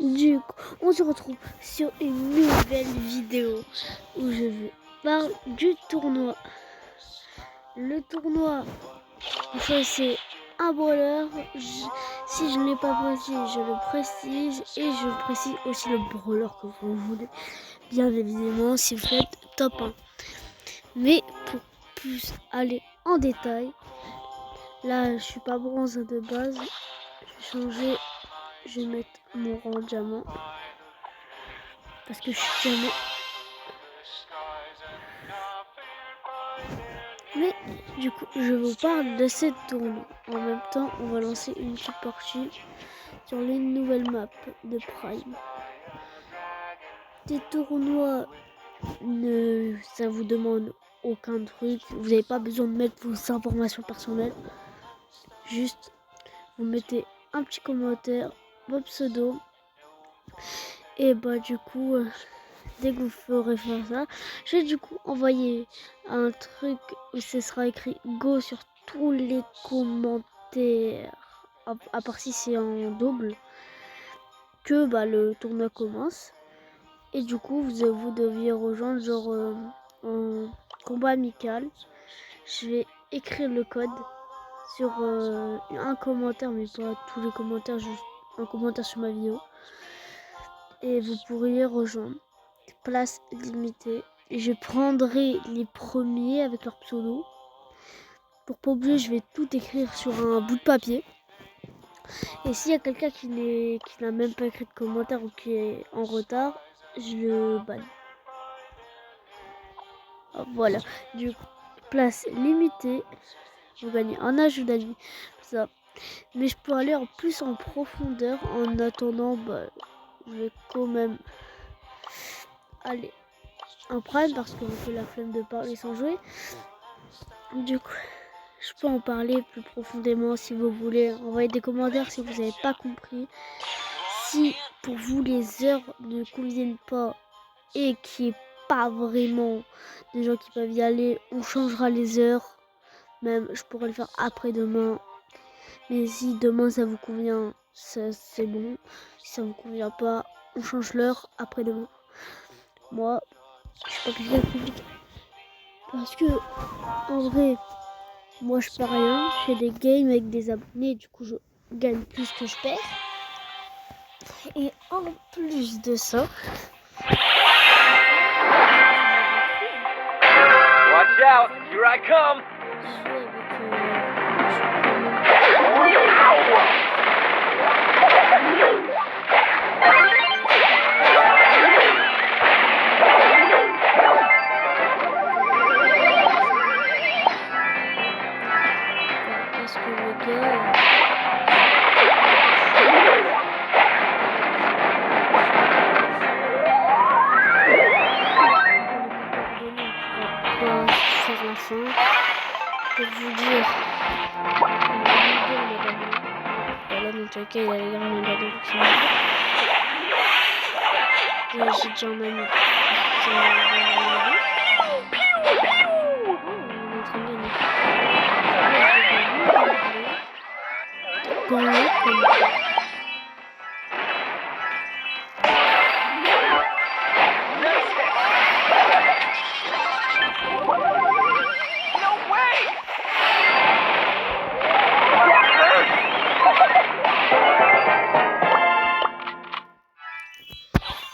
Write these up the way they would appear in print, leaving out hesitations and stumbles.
Du coup, on se retrouve sur une nouvelle vidéo où je vous parle du tournoi. Le tournoi, vous choisissez un brawler. Si je ne l'ai pas précisé, je le précise. Et je précise aussi le brawler que vous voulez. Bien évidemment, si vous faites top 1. Mais pour plus aller en détail, là je suis pas bronze de base. Je vais changer. Je vais mettre mon rang diamant. Parce que je suis diamant. Mais du coup, je vous parle de cette tournoi. En même temps, on va lancer une petite partie sur les nouvelles maps de Prime. Des tournois, ça vous demande aucun truc. Vous n'avez pas besoin de mettre vos informations personnelles. Juste, vous mettez un petit commentaire, votre pseudo. Et bah du coup, dès que vous ferez faire ça, je vais du coup envoyer un truc où ce sera écrit go sur tous les commentaires, à part si c'est en double, que bah le tournoi commence. Et du coup vous deviez rejoindre genre en combat amical. Je vais écrire le code sur un commentaire, mais pas tous les commentaires, juste un commentaire sur ma vidéo. Et vous pourriez rejoindre. Place limitée. Je prendrai les premiers avec leur pseudo. Pour pas oublier, je vais tout écrire sur un bout de papier. Et s'il y a quelqu'un qui n'a même pas écrit de commentaire ou qui est en retard, je le banne. Voilà. Du coup, place limitée. Vous gagnez un ajout d'amis. Ça. Mais je peux aller en plus en profondeur. En attendant, je vais quand même aller en prime parce qu'on fait la flemme de parler sans jouer. Du coup, je peux en parler plus profondément si vous voulez. Envoyez des commentaires si vous n'avez pas compris. Si pour vous les heures ne conviennent pas et qu'il n'y ait pas vraiment des gens qui peuvent y aller, on changera les heures. Même je pourrais le faire après-demain. Mais si demain ça vous convient, c'est bon. Si ça vous convient pas, on change l'heure après-demain. Moi, je suis pas quelqu'un de compliqué. Parce que, en vrai, moi je perds rien. Je fais des games avec des abonnés. Du coup, je gagne plus que je perds. Et en plus de ça... Watch out, here I come! Parce que le gars... faire la fin pour vous dire voilà, dans tous les cas il allait gagner un cadeau j'ai déjà un ami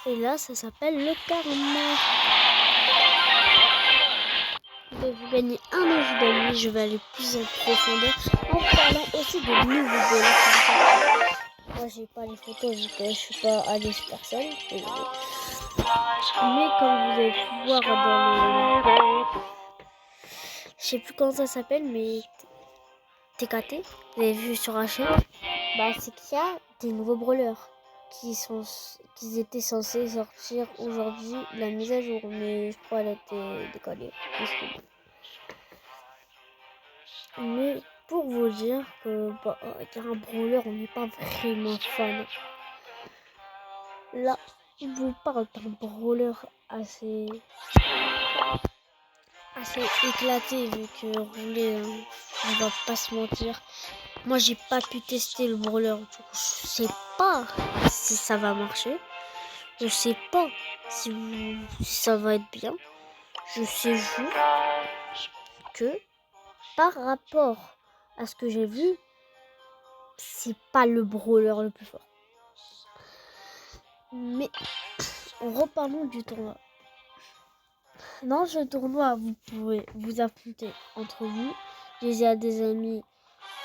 et là ça s'appelle le karma. Vous gagnez un ajout d'amis. Je vais aller plus en profondeur en parlant aussi de nouveaux volets. Moi j'ai pas les photos vu que je suis pas allé super seul. Mais comme vous avez pu voir dans le... Je sais plus comment ça s'appelle, mais TKT, vous avez vu sur la chaîne, c'est qu'il y a des nouveaux brawlers qui étaient censés sortir aujourd'hui la mise à jour, mais je crois qu'elle a été décalée. Mais pour vous dire que y a un brawler, on n'est pas vraiment fan. Là, je vous parle d'un brawler assez éclaté vu que roulé, on va pas se mentir. Moi, j'ai pas pu tester le brawler. Du coup, je sais pas si ça va marcher. Je sais pas si ça va être bien. Je sais juste que par rapport à ce que j'ai vu, c'est pas le brawler le plus fort. Mais reparlons du tournoi. Dans ce tournoi, vous pouvez vous affronter entre vous. Disez à des amis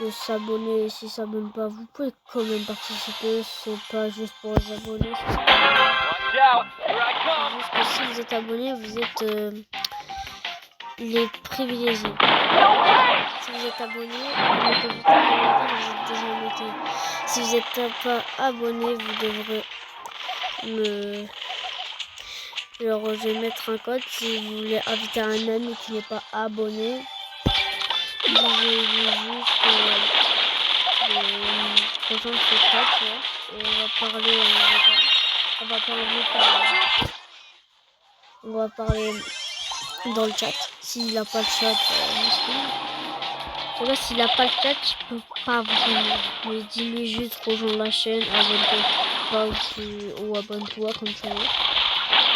de s'abonner. S'ils ne s'abonnent pas, vous pouvez quand même participer. C'est pas juste pour les abonnés. Watch out, here I C'est come. juste que si vous êtes abonné, vous êtes les privilégiés. Si vous êtes abonné, vous mettez vite en commentaire, vous êtes déjà noté. Si vous n'êtes pas abonné, vous devrez je vais mettre un code. Si vous voulez inviter un ami qui n'est pas abonné, je vais juste rejoindre ce code et on va parler on va pas en vocal. On va parler dans le chat. S'il n'a pas le chat, là, s'il n'a pas le chat, je peux pas vraiment. Mais dis-lui juste rejoins la chaîne, abonne-toi pas ou abonne-toi comme tu veux.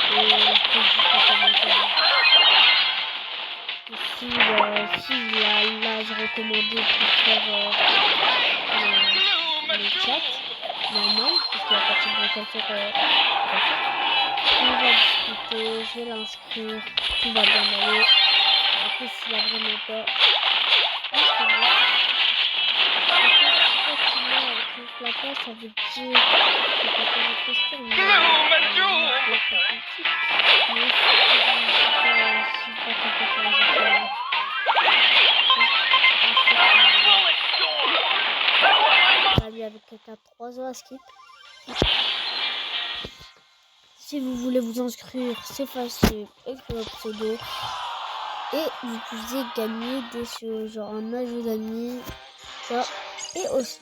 Et fais juste un commentaire. Si a l'âge recommandé pour faire le chat normal, parce qu'il n'y a pas de chat vocal on va discuter, je vais l'inscrire, tout va bien aller. Après, s'il a vraiment pas, la place, ça veut dire que c'est pas pour la question, mais avec quelqu'un 3 heures à skip. Si vous voulez vous inscrire, c'est facile, écrivez votre pseudo et vous pouvez gagner des choses, genre un ajout d'amis, ça. Et aussi,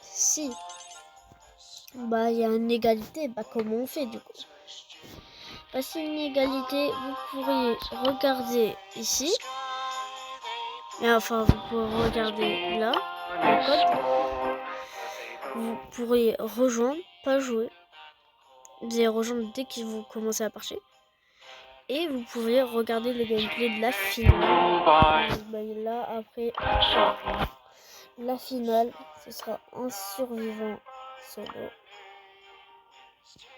si il y a une égalité, comment on fait du coup? Si une égalité, vous pourriez regarder ici. Et enfin, vous pourrez regarder là, le code. Vous pourriez rejoindre, pas jouer. Vous allez rejoindre dès que vous commencez à partir. Et vous pouvez regarder le gameplay de la finale. Là, après, la finale, ce sera un survivant solo.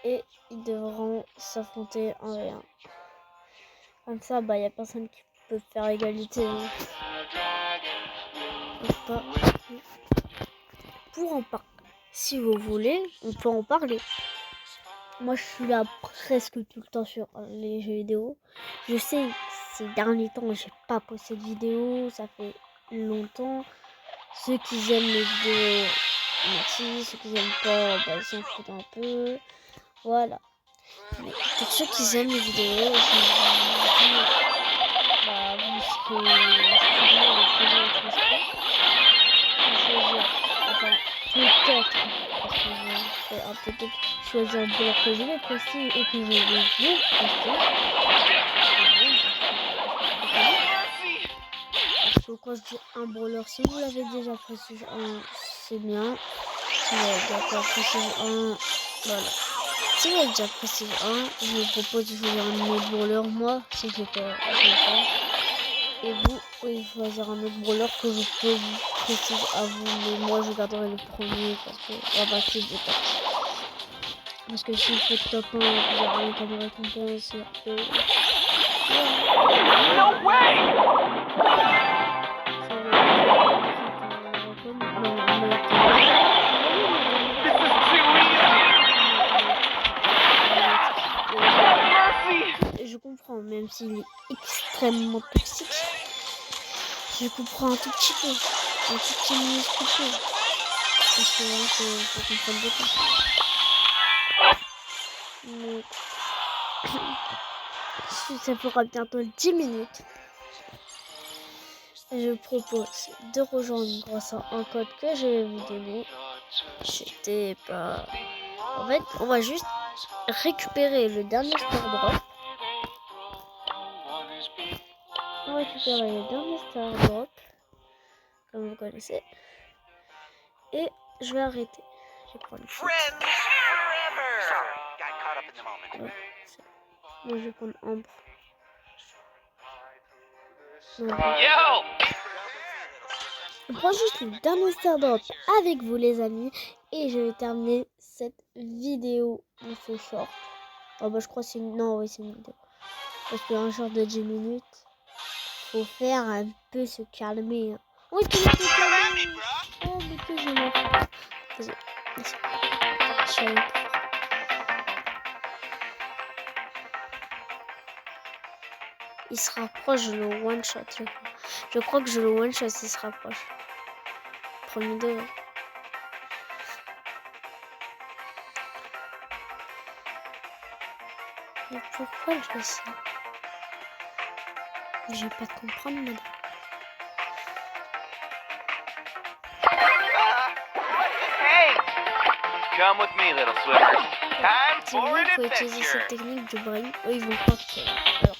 Et ils devront s'affronter en rien. Comme ça, il n'y a personne qui peut faire égalité. Pour en parler, si vous voulez, on peut en parler. Moi, je suis là presque tout le temps sur les jeux vidéo. Je sais que ces derniers temps, j'ai pas posté de vidéo. Ça fait longtemps. Ceux qui aiment les vidéos, merci. Ceux qui aiment pas, ils s'en foutent un peu. Voilà. Mais pour ceux qui aiment les vidéos, vous serez peut-être choisir un brawler que je vais poster et que je vais vous poster. Parce que quand je dis un brawler, si vous l'avez déjà précisé c'est bien. Si vous l'avez déjà précisé voilà. Si vous avez déjà précisé je vous propose de choisir un autre brawler. Moi, si je pas. Et vous pouvez choisir un autre brawler que je peux vous préciser à vous. Mais moi, je garderai le premier parce que c'est des parties. Parce que si vous faites top 1, vous avez rien comme récompense. No way! Je comprends, même s'il est extrêmement toxique, je comprends un tout petit peu, un tout petit minuscule peu, parce que je comprends beaucoup. Mais ça fera bientôt 10 minutes. Je propose de rejoindre grâce à un code que je vais vous donner. C'était pas... En fait, on va juste récupérer le dernier star drop. On va récupérer le dernier star drop, comme vous connaissez. Et je vais arrêter. Je vais prendre Friends forever. Sorry, got caught up in the moment. Ouais, moi je vais prendre Ambre. Non. Yo! Je prends juste le dernier Star Drop avec vous les amis. Et je vais terminer cette vidéo de ce short. Oh bah je crois que c'est une... Non oui c'est une vidéo. Parce qu'un short de 10 minutes, faut faire un peu se calmer. Hein. Oh, est-ce que je peux calmer? Oh mais que je m'en fous. Désolé. Je suis allée un peu fort. Il se rapproche, je le one shot. Je crois que je le one shot, il se rapproche. Premier degré. Mais pourquoi je fais ça? Je vais pas te comprendre, madame. Hey! Come with me, little swimmer. Time C'est for vrai an qu'il faut utiliser adventure. cette technique du brain. Eux, ils vont croire que... Alors,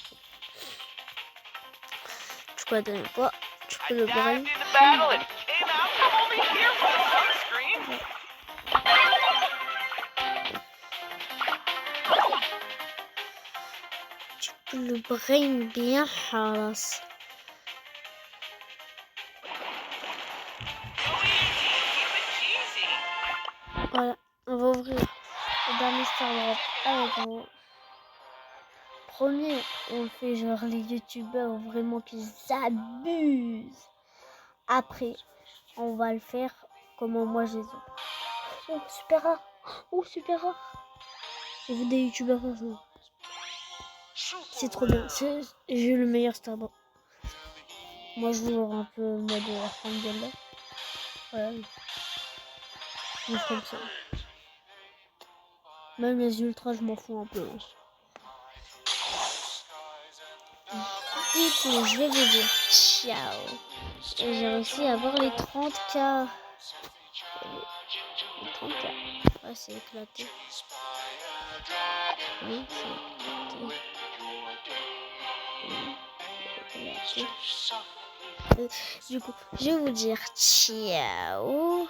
tu peux la dernière fois, tu peux le brain. Dived into battle and I'm only here for the sunscreen. Tu peux le brain bien, halas. Voilà, on va ouvrir le dernier Star Drop avec vous. Premier, on fait genre les youtubeurs vraiment qu'ils abusent. Après, on va le faire comment moi je les ai. Oh, super rare. Oh, super rare. J'ai vu des youtubeurs faire ça. C'est trop bien. J'ai eu le meilleur Star Drop. Moi, je joue un peu mode Archangel là. Voilà. Je fais comme ça. Même les ultras, je m'en fous un peu. Du coup, je vais vous dire ciao. Et j'ai réussi à avoir les 30K. Les 30K. Ah, c'est éclaté. Oui, c'est éclaté. Du coup, je vais vous dire ciao.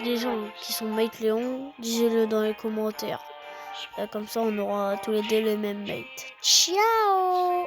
Les gens qui sont Mate Léon, disez-le dans les commentaires. Comme ça, on aura tous les deux le même mate. Ciao.